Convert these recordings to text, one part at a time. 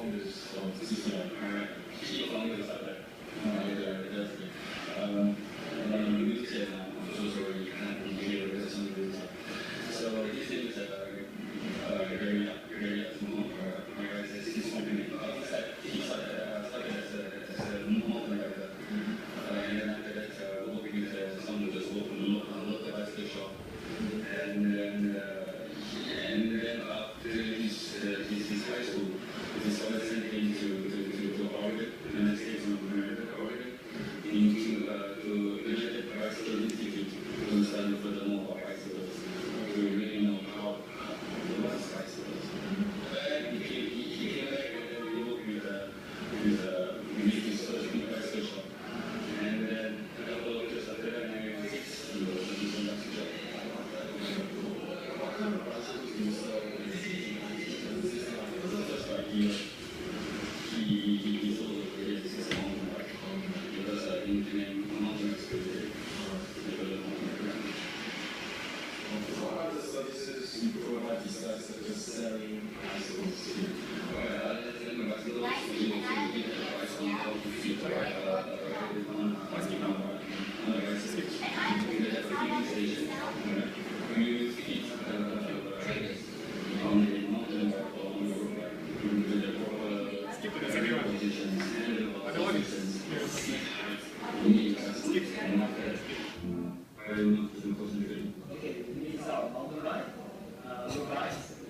founders of CCI, key founders are there. And then you said, I'm so sorry, you can't be here with some of this. So this is very small. My guy says his company. He started as a small contractor. And then after that, working with some of those local bicycle shop. And then after his high school, he started sending to Oregon, United States of America, Oregon, into to United Bicycle Institute to study furthermore about bicycles, to really know how to run bicycles. And he came back and then we worked with his first big bicycle shop. And then a couple of years after that, I was 6 years in his bicycle shop. He sold his own bike because in mountain experience. What are the services you provide besides just selling bicycles?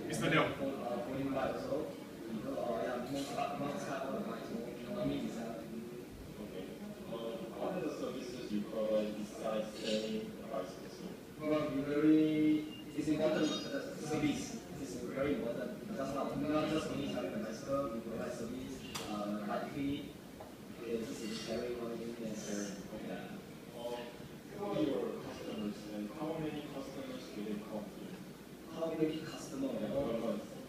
Mr. Yong. What are the services you provide besides selling bicycles? It's important. The service is very important. Not just only selling the bicycle, we provide service, bike fee. This is very important. Yes. Who are your customers and how many customers do they come to? How many customers?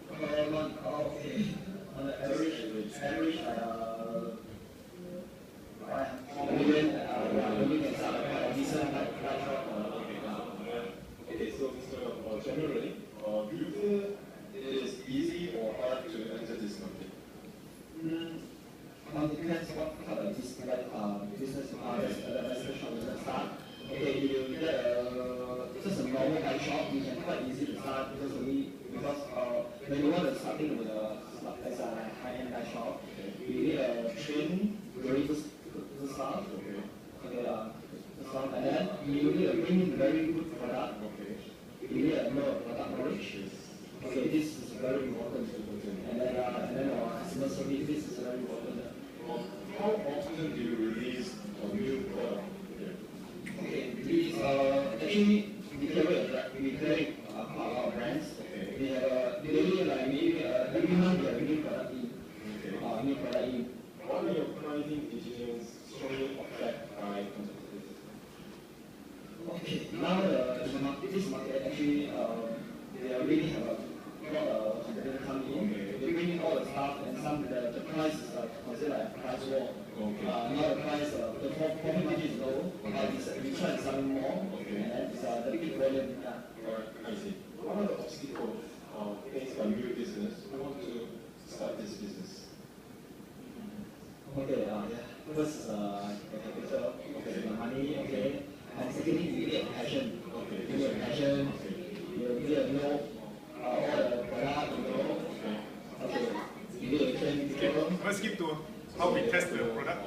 Okay. On the average, Okay, so generally, do you feel it is easy or hard to enter this market? It depends what kind of business the shop is start. Okay, you get just a normal bike shop, you can quite easy to start because when you want to starting with as a high-end bike shop, you need a training very good start. Okay, and then you need a very good product. You need a product knowledge. Okay, this is very important. And then customer service, this is very important. How often do you release a new product? Okay, actually, we carry quite a lot of brands. We have every month we have a new product in. What are your pricing decisions strongly affected by competitors? Okay, now this market actually, they really have a lot of competitors coming in. They bring in all the stuff and the price is considered like a price war. Now the price, the profit margin is low, but we try to sell more, and then it's the big volume. Alright, I see. What are the obstacles faced by new business who want to start this business? Okay, first is the capital, the money, okay, and secondly you need a passion. You need a passion, you need to know all the product, okay, you need to train people. Let's skip to how we test the product.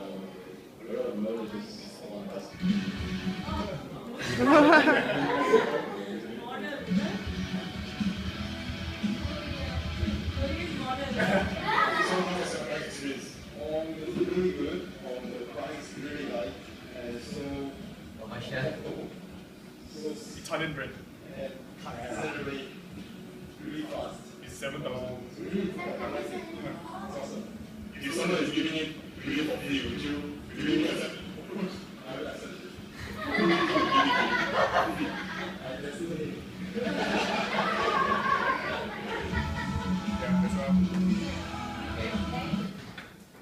It's really good, the price is really light, and so Italian brand. and really fast. It's $7,000. Really fast. I like it. It's awesome. If someone is giving it really for free, would you accept it? I will accept it. Yeah, that's all.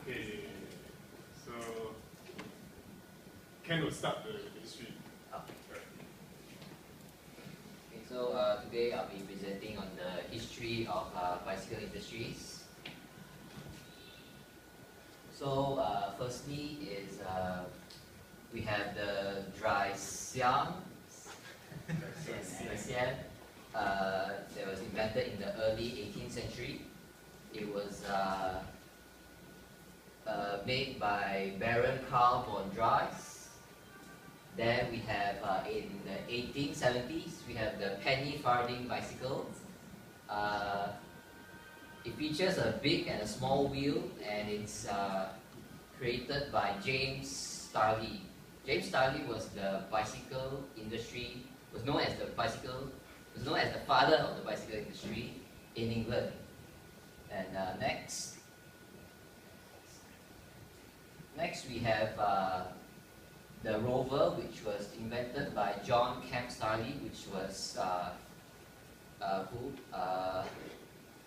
Okay, so Ken will start the history. Okay, so today I'll be presenting on the history of bicycle industries. So firstly is we have the dry Siam. That was invented in the early 18th century. It was made by Baron Karl von Drais. Then we have in the 1870s, we have the penny farthing bicycle. It features a big and a small wheel, and it's created by James Starley. James Starley was the bicycle industry, was known as the father of the bicycle industry in England. And next we have the rover, which was invented by John Kemp Starley, which was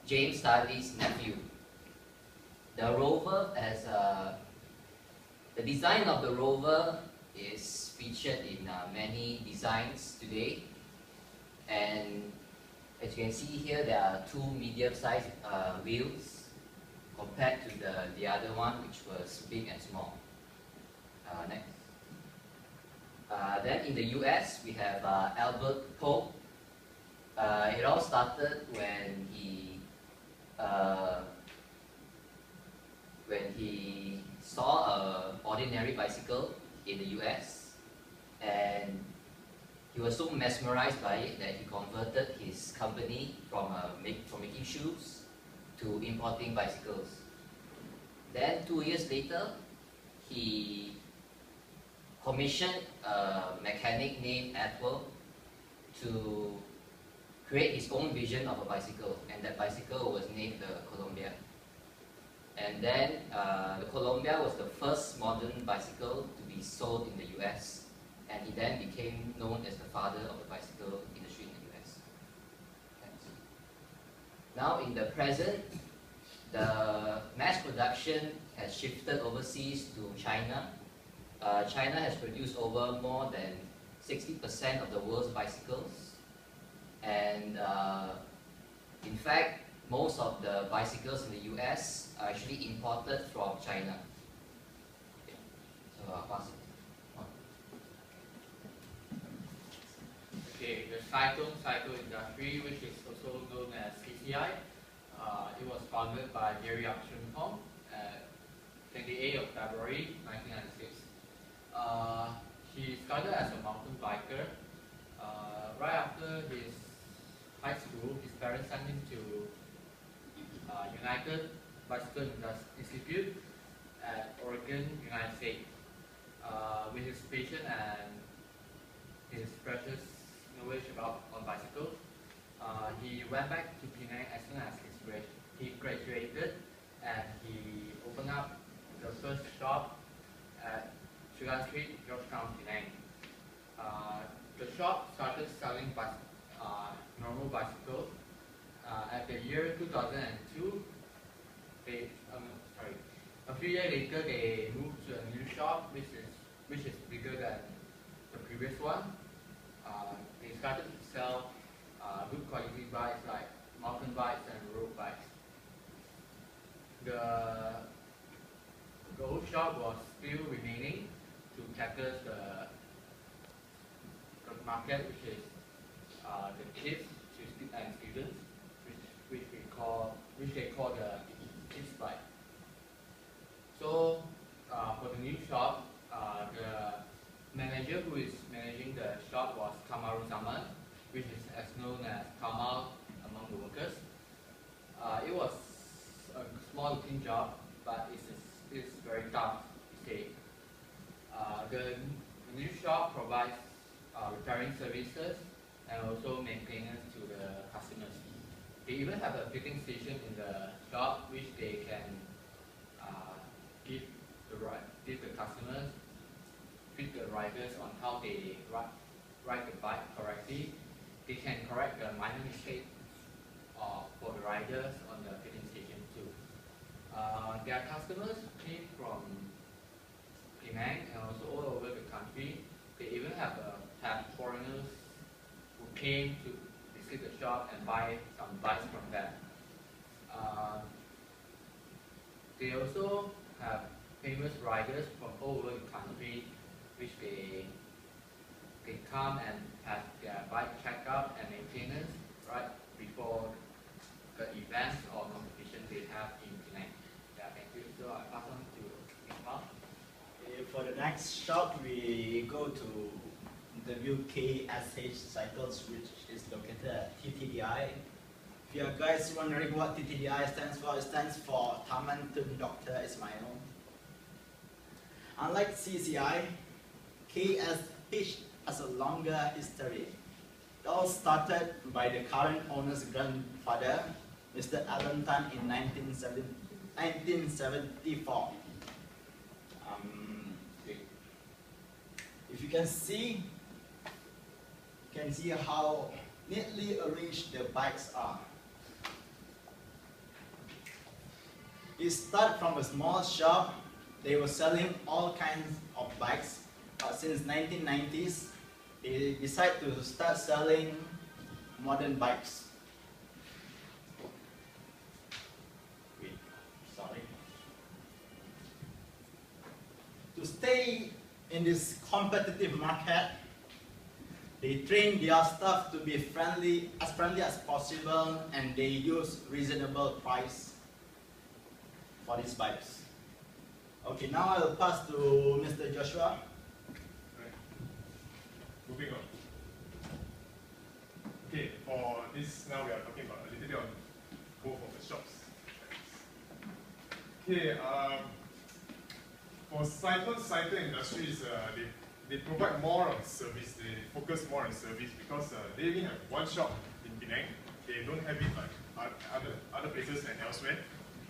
James Starley's nephew. The rover has the design of the rover is featured in many designs today, and as you can see here, there are two medium-sized wheels compared to the other one, which was big and small. Next. Then in the US, we have Albert Pope. It all started when he saw an ordinary bicycle in the US, and he was so mesmerized by it that he converted his company from making shoes to importing bicycles. Then 2 years later, he commissioned a mechanic named Atwell to create his own vision of a bicycle, and that bicycle was named the Columbia. And then the Columbia was the first modern bicycle to be sold in the US, and he then became known as the father of the bicycle industry in the US. Thanks. Now in the present, the mass production has shifted overseas to China. China has produced over more than 60% of the world's bicycles, and in fact, most of the bicycles in the US are actually imported from China. Okay. So I'll pass it on. Okay, the cycle industry, which is also known as CCI, it was founded by Gary Armstrong at 28th of February 1996. He started as a mountain biker. Right after his high school, his parents sent him to United Bicycle Institute at Oregon, United States. With his passion and his precious knowledge on bicycles, he went back to Penang as soon as he graduated, and he opened up the first shop at Sugar Street, Georgetown, Penang. The shop started selling normal bicycles. At the year 2002, a few years later, they moved to a new shop, which is bigger than the previous one. They started to sell good quality bikes like mountain bikes and road bikes. The old shop was still remaining to tackle the market, which is the kids and students, which they call the kids bike. So for the new shop, the manager who is managing the shop was Kamaru Zaman, which is as known as Kamal among the workers. It was a small looking job, but it's very tough to say. The new shop provides repairing services and also maintenance to the customers. They even have a fitting station in the shop, which they can give the customers, fit the riders on how they ride the bike correctly. They can correct the minor mistakes for the riders on the fitting station too. Their customers came from Penang and also all over the country. They even have foreigners who came to visit the shop and buy some bikes from them. They also have famous riders from all over the country, which they come and have their bike checkup and maintenance right before the events or competition they have in Penang. Yeah, thank you. So I pass on to Ikmal. For the next shop, we go to interview KSH Cycles, which is located at TTDI. If you guys wondering what TTDI stands for, it stands for Taman Tun Dr. Ismail. Unlike CCI, KSH has a longer history. It all started by the current owner's grandfather, Mr. Alan Tan, in 1974. If you can see how neatly arranged the bikes are. It started from a small shop. They were selling all kinds of bikes. Since 1990s, they decided to start selling modern bikes. To stay in this competitive market, they train their staff to be friendly as possible, and they use reasonable price for these bikes. Okay, now I'll pass to Mr. Joshua. Right. Moving on. Okay, for this now we are talking about a little bit on both of the shops. Okay, for cycle industries, they provide more on service. They focus more on service because they only have one shop in Penang. They don't have it like other places and elsewhere.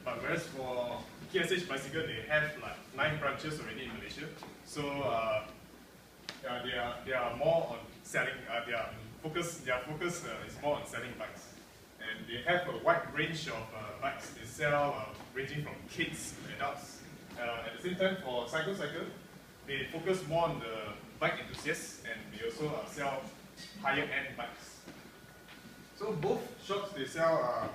But whereas for KSH Bicycle, they have like 9 branches already in Malaysia. So they are more on selling. Their focus is more on selling bikes, and they have a wide range of bikes. They sell ranging from kids to adults. At the same time, for cycle, they focus more on the bike enthusiasts, and they also sell higher-end bikes. So both shops, they sell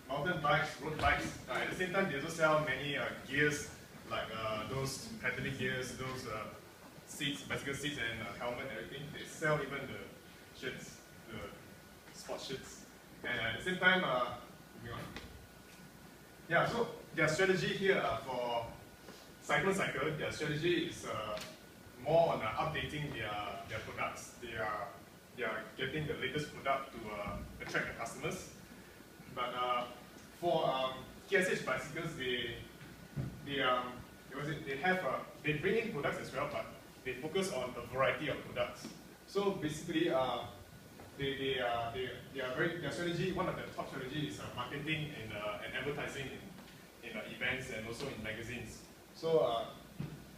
mountain bikes, road bikes. At the same time, they also sell many gears, like those pedaling gears, those seats, bicycle seats, and helmet, and everything. They sell even the shirts, the sports shirts. And at the same time, moving on. Yeah, so their strategy here for cycle, their strategy is more on updating their products. They are getting the latest product to attract the customers. But for KSH bicycles, they bring in products as well, but they focus on a variety of products. So basically, their strategy, one of the top strategies is marketing and advertising in events and also in magazines. So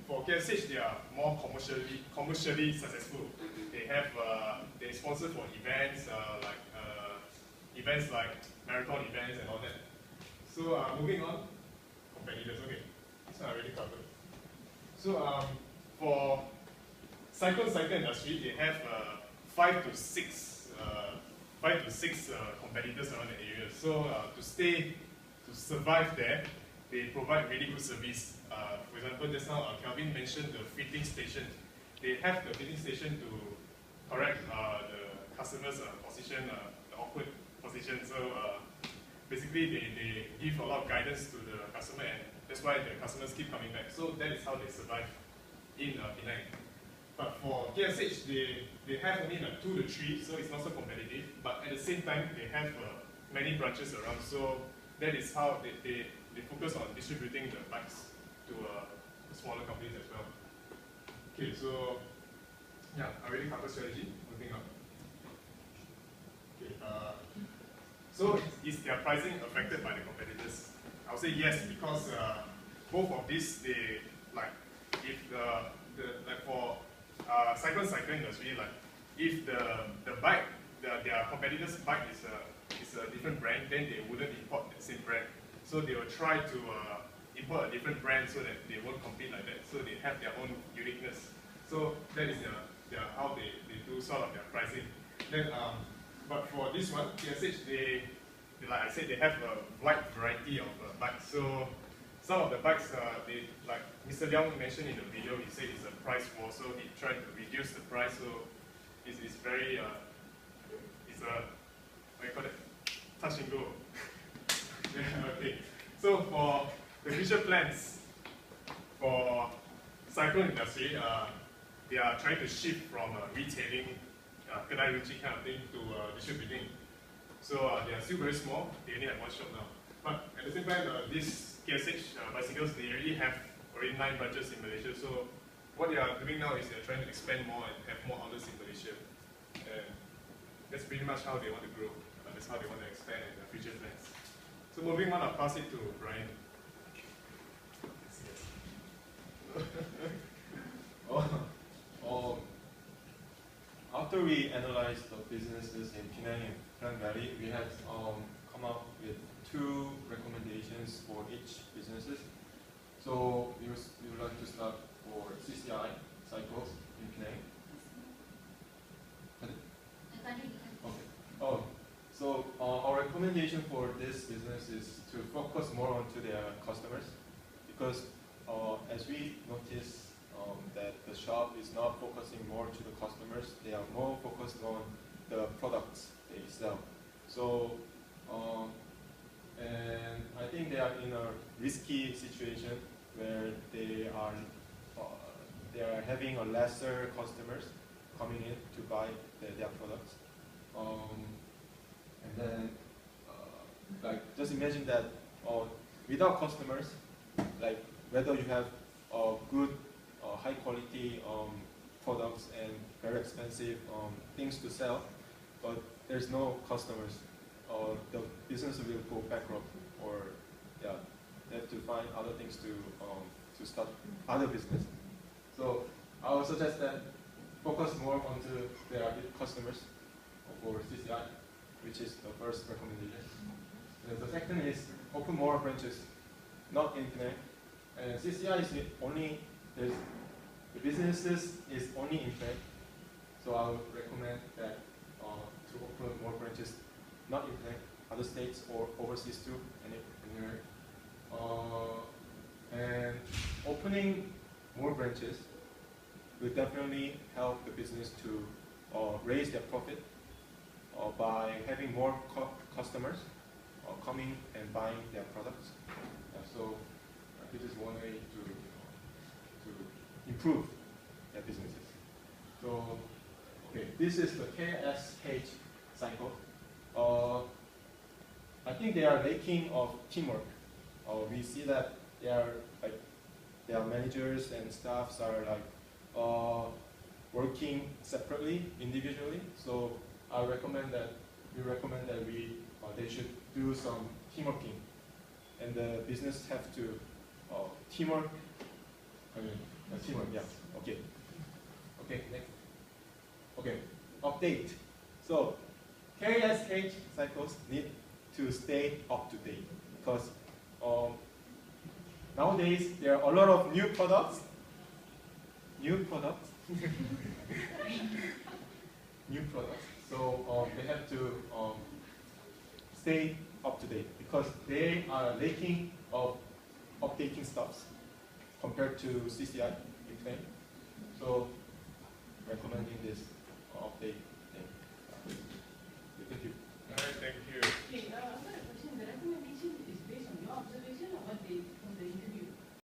for KSH, they are more commercially successful. They sponsor for events like marathon events and all that. So moving on, competitors. Okay, this one I already covered. So for cycle industry, they have 5 to 6 competitors around the area. So to survive there, they provide really good service. For example, just now Kelvin mentioned the fitting station. They have the fitting station to correct the customer's position, the awkward position. So basically, they give a lot of guidance to the customer, and that's why the customers keep coming back. So that is how they survive in Penang. But for KSH, they have only like 2 to 3, so it's not so competitive. But at the same time, they have many branches around. So that is how they focus on distributing the bikes to smaller companies as well. Okay, so yeah, I already covered strategy. Moving on. Okay, so is their pricing affected by the competitors? I would say yes, because both of these, they like if like for cycle industry, like if the bike, their competitor's bike is a different brand, then they wouldn't import the same brand. So they will try to import a different brand so that they won't compete like that. So they have their own uniqueness. So that is how they do sort of their pricing. Then, but for this one, KSH, they like I said, they have a wide variety of bikes. So some of the bikes, they, like Mr. Leong mentioned in the video, he said it's a price war, so he tried to reduce the price, so it's very, it's a, what do you call it, touch and go. Okay, so for the future plans for cycle industry, they are trying to shift from retailing, kedai ruchi kind of thing to distributing. So they are still very small, they only have one shop now. But at the same time, these KSH bicycles, they already have 9 branches in Malaysia. So what they are doing now is they're trying to expand more and have more outlets in Malaysia. And that's pretty much how they want to grow. That's how they want to expand in their future plans. So moving on, I'll pass it to Brian. After we analyzed the businesses in Penang and Klang Valley, we had come up with 2 recommendations for each businesses. So we would like to start for CCI cycles in Penang. Okay. So our recommendation for this business is to focus more onto their customers, because as we notice that the shop is not focusing more to the customers, they are more focused on the products they sell. So, and I think they are in a risky situation where they are having a lesser customers coming in to buy their products. And then, like, just imagine that without customers, like whether you have good, high quality products and very expensive things to sell, but there's no customers, the business will go bankrupt, or yeah, they have to find other things to start other business. So I would suggest that focus more onto their customers for CCI, which is the first recommendation. And the second is open more branches, not in Penang. And CCI is only, the businesses is only in Penang. So I would recommend that to open more branches, not in Penang, other states or overseas too, anywhere. And opening more branches will definitely help the business to raise their profit by having more customers coming and buying their products. So this is one way to improve their businesses. So, okay, this is the KSH cycle. I think they are lacking of teamwork. We see that they are like their managers and staffs are like working separately, individually. So I recommend that they should do some teamworking, and the business have to teamwork. Teamwork, yeah. Okay. Okay, next. Okay, update. So KSH cycles need to stay up to date, because nowadays there are a lot of new products. So they have to stay up to date, because they are lacking of updating stuffs compared to CCI in Spain. So recommending this update